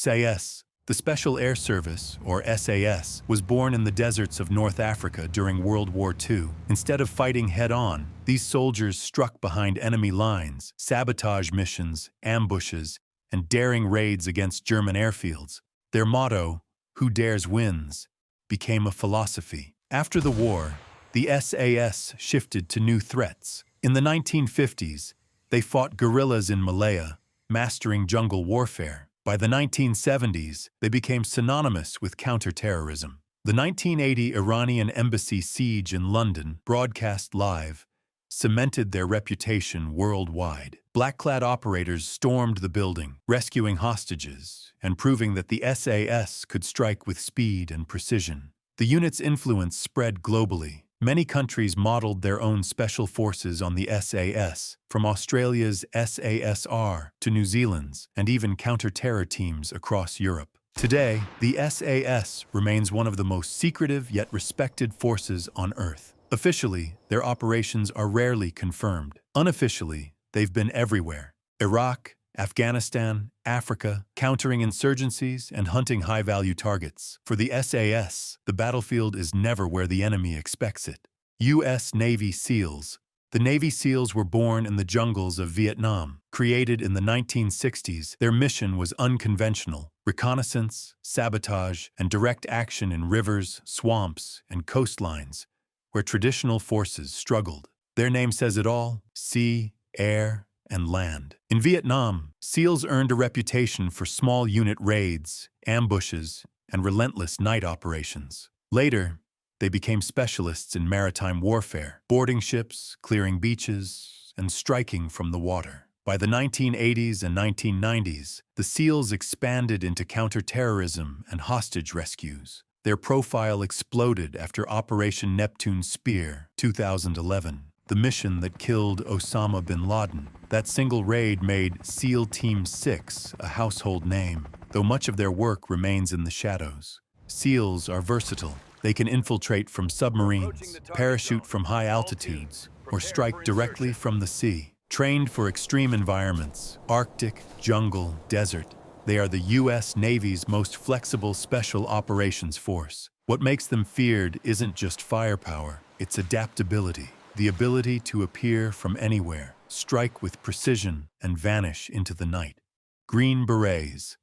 SAS, the Special Air Service, or SAS, was born in the deserts of North Africa during World War II. Instead of fighting head-on, these soldiers struck behind enemy lines, sabotage missions, ambushes, and daring raids against German airfields. Their motto, "Who dares wins," became a philosophy. After the war, the SAS shifted to new threats. In the 1950s, they fought guerrillas in Malaya, mastering jungle warfare. By the 1970s, they became synonymous with counterterrorism. The 1980 Iranian embassy siege in London, broadcast live, cemented their reputation worldwide. Black-clad operators stormed the building, rescuing hostages and proving that the SAS could strike with speed and precision. The unit's influence spread globally. Many countries modeled their own special forces on the SAS, from Australia's SASR to New Zealand's, and even counter-terror teams across Europe. Today, the SAS remains one of the most secretive yet respected forces on Earth. Officially, their operations are rarely confirmed. Unofficially, they've been everywhere: Iraq, Afghanistan, Africa, countering insurgencies and hunting high-value targets. For the SAS, the battlefield is never where the enemy expects it. U.S. Navy SEALs. The Navy SEALs were born in the jungles of Vietnam. Created in the 1960s, their mission was unconventional: reconnaissance, sabotage, and direct action in rivers, swamps, and coastlines, where traditional forces struggled. Their name says it all: sea, air, and land. In Vietnam, SEALs earned a reputation for small unit raids, ambushes, and relentless night operations. Later, they became specialists in maritime warfare, boarding ships, clearing beaches, and striking from the water. By the 1980s and 1990s, the SEALs expanded into counterterrorism and hostage rescues. Their profile exploded after Operation Neptune Spear, 2011. The mission that killed Osama bin Laden. That single raid made SEAL Team 6 a household name, though much of their work remains in the shadows. SEALs are versatile. They can infiltrate from submarines, parachute from high altitudes, or strike directly from the sea. Trained for extreme environments, Arctic, jungle, desert, they are the U.S. Navy's most flexible special operations force. What makes them feared isn't just firepower, it's adaptability. The ability to appear from anywhere, strike with precision, and vanish into the night. Green Berets.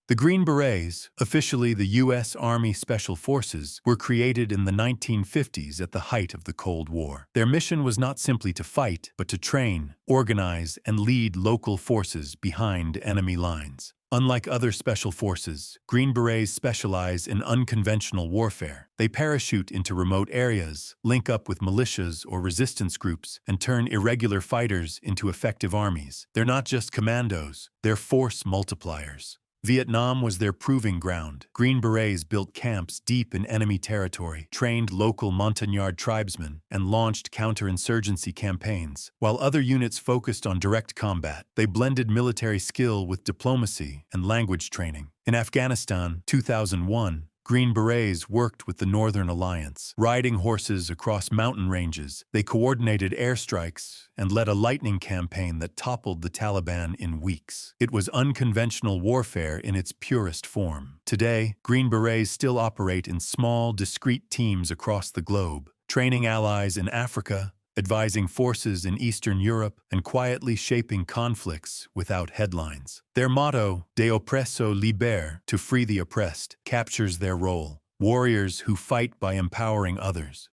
The Green Berets, officially the U.S. Army Special Forces, were created in the 1950s at the height of the Cold War. Their mission was not simply to fight, but to train, organize, and lead local forces behind enemy lines. Unlike other special forces, Green Berets specialize in unconventional warfare. They parachute into remote areas, link up with militias or resistance groups, and turn irregular fighters into effective armies. They're not just commandos, they're force multipliers. Vietnam was their proving ground. Green Berets built camps deep in enemy territory, trained local Montagnard tribesmen, and launched counterinsurgency campaigns. While other units focused on direct combat, they blended military skill with diplomacy and language training. In Afghanistan, 2001, Green Berets worked with the Northern Alliance. Riding horses across mountain ranges, they coordinated airstrikes and led a lightning campaign that toppled the Taliban in weeks. It was unconventional warfare in its purest form. Today, Green Berets still operate in small, discrete teams across the globe, training allies in Africa, advising forces in Eastern Europe, and quietly shaping conflicts without headlines. Their motto, De oppresso libere, to free the oppressed, captures their role: warriors who fight by empowering others.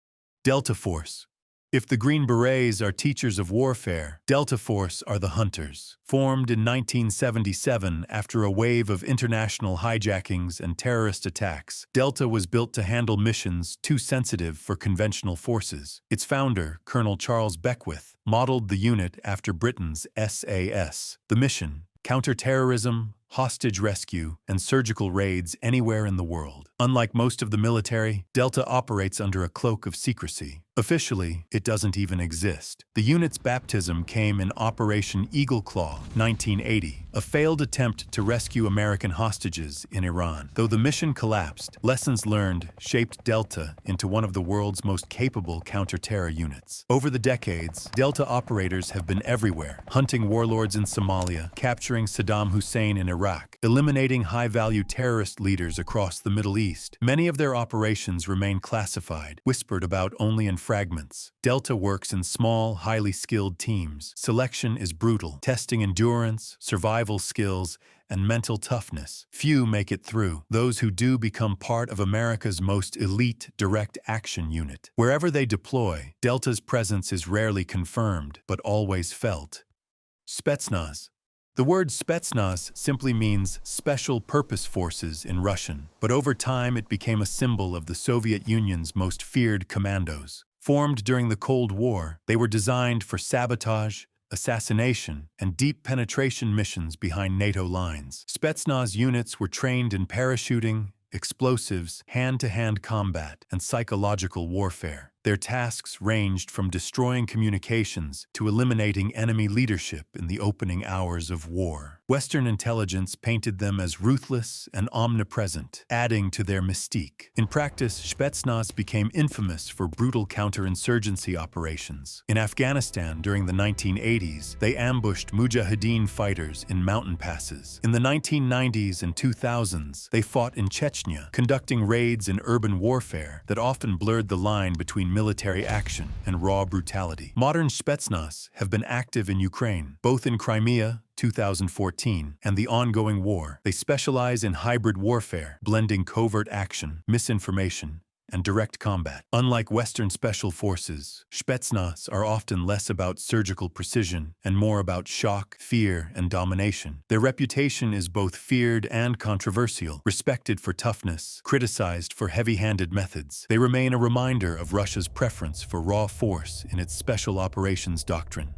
Delta Force. If the Green Berets are teachers of warfare, Delta Force are the hunters. Formed in 1977 after a wave of international hijackings and terrorist attacks, Delta was built to handle missions too sensitive for conventional forces. Its founder, Colonel Charles Beckwith, modeled the unit after Britain's SAS. The mission: counterterrorism, hostage rescue, and surgical raids anywhere in the world. Unlike most of the military, Delta operates under a cloak of secrecy. Officially, it doesn't even exist. The unit's baptism came in Operation Eagle Claw, 1980, a failed attempt to rescue American hostages in Iran. Though the mission collapsed, lessons learned shaped Delta into one of the world's most capable counter-terror units. Over the decades, Delta operators have been everywhere, hunting warlords in Somalia, capturing Saddam Hussein in Iraq, eliminating high-value terrorist leaders across the Middle East. Many of their operations remain classified, whispered about only in fragments. Delta works in small, highly skilled teams. Selection is brutal, testing endurance, survival skills, and mental toughness. Few make it through. Those who do become part of America's most elite direct action unit. Wherever they deploy, Delta's presence is rarely confirmed, but always felt. Spetsnaz. The word Spetsnaz simply means Special Purpose Forces in Russian, but over time it became a symbol of the Soviet Union's most feared commandos. Formed during the Cold War, they were designed for sabotage, assassination, and deep penetration missions behind NATO lines. Spetsnaz units were trained in parachuting, explosives, hand-to-hand combat, and psychological warfare. Their tasks ranged from destroying communications to eliminating enemy leadership in the opening hours of war. Western intelligence painted them as ruthless and omnipresent, adding to their mystique. In practice, Spetsnaz became infamous for brutal counterinsurgency operations. In Afghanistan during the 1980s, they ambushed Mujahideen fighters in mountain passes. In the 1990s and 2000s, they fought in Chechnya, conducting raids in urban warfare that often blurred the line between military action and raw brutality. Modern Spetsnaz have been active in Ukraine, both in Crimea, 2014, and the ongoing war. They specialize in hybrid warfare, blending covert action, misinformation, and direct combat. Unlike Western special forces, Spetsnaz are often less about surgical precision and more about shock, fear, and domination. Their reputation is both feared and controversial, respected for toughness, criticized for heavy-handed methods. They remain a reminder of Russia's preference for raw force in its special operations doctrine.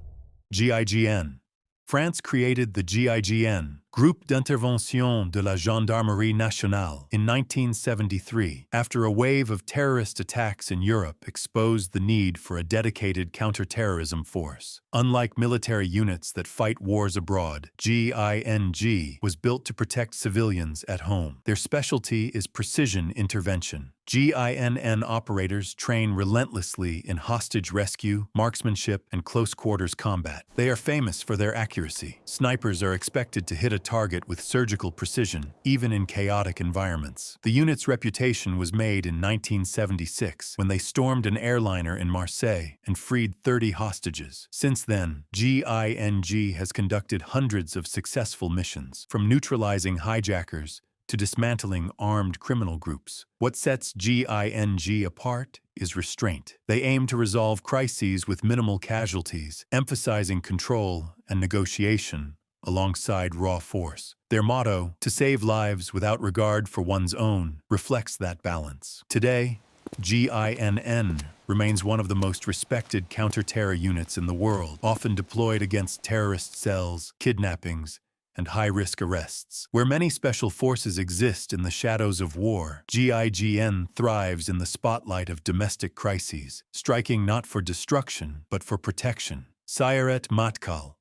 GIGN. France created the GIGN, Groupe d'Intervention de la Gendarmerie Nationale, in 1973, after a wave of terrorist attacks in Europe exposed the need for a dedicated counterterrorism force. Unlike military units that fight wars abroad, GING was built to protect civilians at home. Their specialty is precision intervention. GINN operators train relentlessly in hostage rescue, marksmanship, and close-quarters combat. They are famous for their accuracy. Snipers are expected to hit a target with surgical precision, even in chaotic environments. The unit's reputation was made in 1976 when they stormed an airliner in Marseille and freed 30 hostages. Since then, GING has conducted hundreds of successful missions, from neutralizing hijackers to dismantling armed criminal groups. What sets GING apart is restraint. They aim to resolve crises with minimal casualties, emphasizing control and negotiation alongside raw force. Their motto, to save lives without regard for one's own, reflects that balance. Today, GINN remains one of the most respected counter-terror units in the world, often deployed against terrorist cells, kidnappings, and high-risk arrests. Where many special forces exist in the shadows of war, GIGN thrives in the spotlight of domestic crises, striking not for destruction, but for protection. Sayeret Matkal.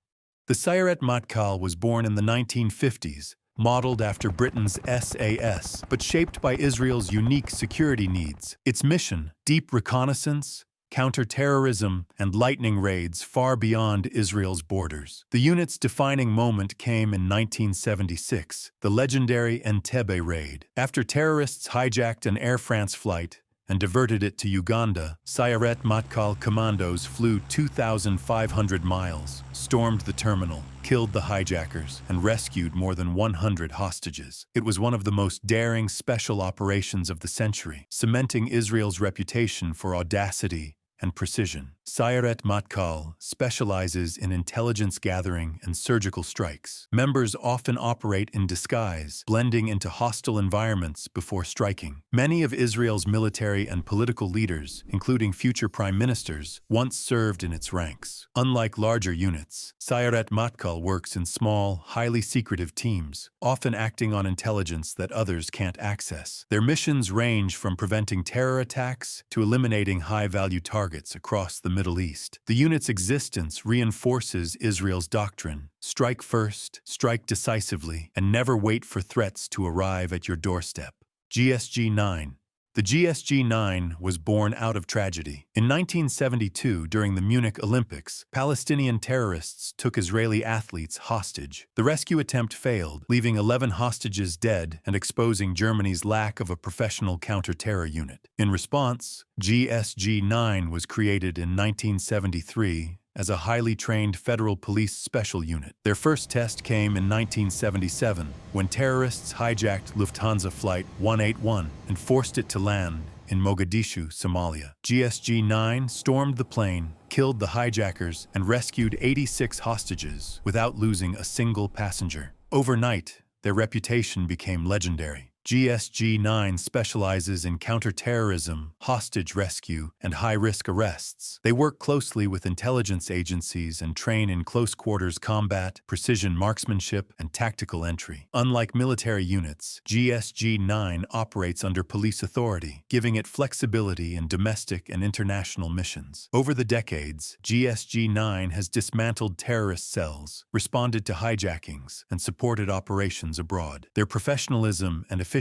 The Sayeret Matkal was born in the 1950s, modeled after Britain's SAS, but shaped by Israel's unique security needs. Its mission, deep reconnaissance, counter-terrorism, and lightning raids far beyond Israel's borders. The unit's defining moment came in 1976, the legendary Entebbe raid. After terrorists hijacked an Air France flight and diverted it to Uganda, Sayeret Matkal commandos flew 2,500 miles, stormed the terminal, killed the hijackers, and rescued more than 100 hostages. It was one of the most daring special operations of the century, cementing Israel's reputation for audacity and precision. Sayeret Matkal specializes in intelligence gathering and surgical strikes. Members often operate in disguise, blending into hostile environments before striking. Many of Israel's military and political leaders, including future prime ministers, once served in its ranks. Unlike larger units, Sayeret Matkal works in small, highly secretive teams, often acting on intelligence that others can't access. Their missions range from preventing terror attacks to eliminating high-value targets, targets across the Middle East. The unit's existence reinforces Israel's doctrine: strike first, strike decisively, and never wait for threats to arrive at your doorstep. GSG-9. The GSG-9 was born out of tragedy. In 1972, during the Munich Olympics, Palestinian terrorists took Israeli athletes hostage. The rescue attempt failed, leaving 11 hostages dead and exposing Germany's lack of a professional counter-terror unit. In response, GSG-9 was created in 1973 as a highly trained federal police special unit. Their first test came in 1977, when terrorists hijacked Lufthansa Flight 181 and forced it to land in Mogadishu, Somalia. GSG-9 stormed the plane, killed the hijackers, and rescued 86 hostages without losing a single passenger. Overnight, their reputation became legendary. GSG-9 specializes in counterterrorism, hostage rescue, and high-risk arrests. They work closely with intelligence agencies and train in close-quarters combat, precision marksmanship, and tactical entry. Unlike military units, GSG-9 operates under police authority, giving it flexibility in domestic and international missions. Over the decades, GSG-9 has dismantled terrorist cells, responded to hijackings, and supported operations abroad. Their professionalism and efficiency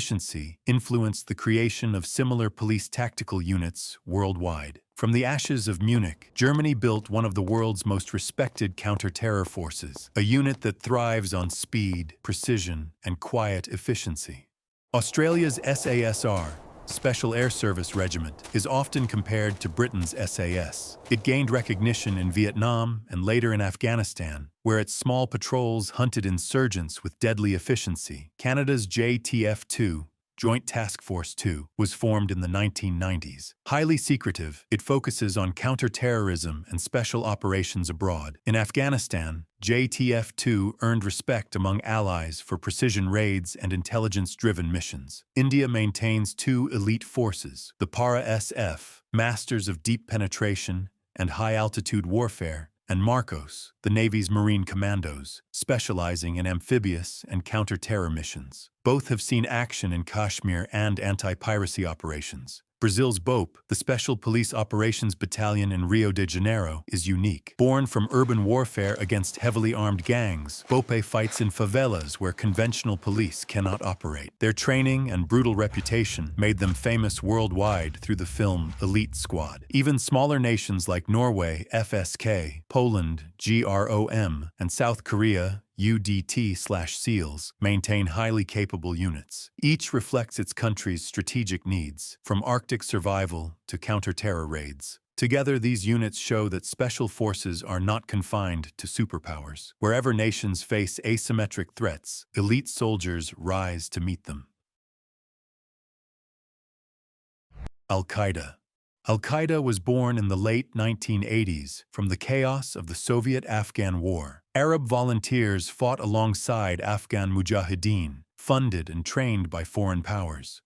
influenced the creation of similar police tactical units worldwide. From the ashes of Munich, Germany built one of the world's most respected counter-terror forces, a unit that thrives on speed, precision, and quiet efficiency. Australia's SASR, Special Air Service Regiment, is often compared to Britain's SAS. It gained recognition in Vietnam and later in Afghanistan, where its small patrols hunted insurgents with deadly efficiency. Canada's JTF-2, Joint Task Force 2, was formed in the 1990s. Highly secretive, it focuses on counter-terrorism and special operations abroad. In Afghanistan, JTF-2 earned respect among allies for precision raids and intelligence-driven missions. India maintains two elite forces, the Para-SF, masters of deep penetration and high-altitude warfare, and Marcos, the Navy's Marine Commandos, specializing in amphibious and counter-terror missions. Both have seen action in Kashmir and anti-piracy operations. Brazil's BOPE, the Special Police Operations Battalion in Rio de Janeiro, is unique. Born from urban warfare against heavily armed gangs, BOPE fights in favelas where conventional police cannot operate. Their training and brutal reputation made them famous worldwide through the film Elite Squad. Even smaller nations like Norway, FSK, Poland, GROM, and South Korea, UDT/SEALs, maintain highly capable units. Each reflects its country's strategic needs, from Arctic survival to counter-terror raids. Together, these units show that special forces are not confined to superpowers. Wherever nations face asymmetric threats, elite soldiers rise to meet them. Al-Qaeda. Al-Qaeda was born in the late 1980s from the chaos of the Soviet-Afghan War. Arab volunteers fought alongside Afghan mujahideen, funded and trained by foreign powers.